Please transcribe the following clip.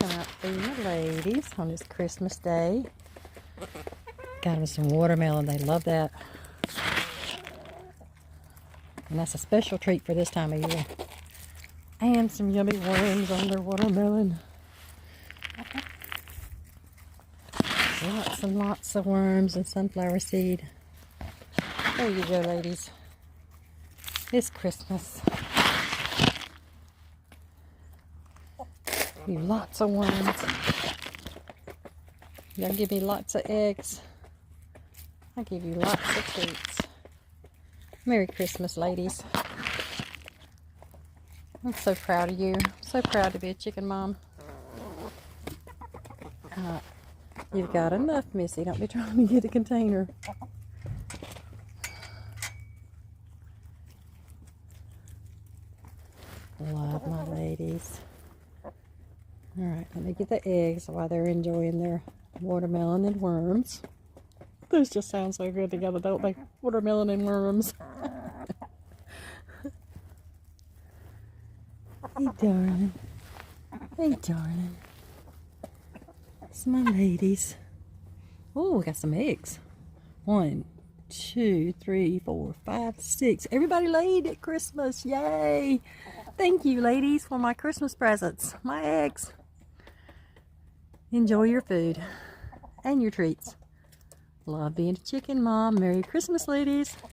Come out feeding the ladies on this Christmas day. Got them some watermelon. They love that. And that's a special treat for this time of year. And some yummy worms on their watermelon. Lots and lots of worms and sunflower seed. There you go, ladies. It's Christmas. You lots of worms. Y'all give me lots of eggs. I give you lots of treats. Merry Christmas, ladies. I'm so proud of you. So proud to be a chicken mom. You've got enough, Missy. Don't be trying to get a container. Love my ladies. Alright, let me get the eggs while they're enjoying their watermelon and worms. Those just sound so good together, don't they? Watermelon and worms. Hey, darling. Hey, darling. It's my ladies. Oh, we got some eggs. 1, 2, 3, 4, 5, 6. Everybody laid at Christmas. Yay! Thank you, ladies, for my Christmas presents. My eggs. Enjoy your food and your treats. Love being a chicken mom. Merry Christmas, ladies.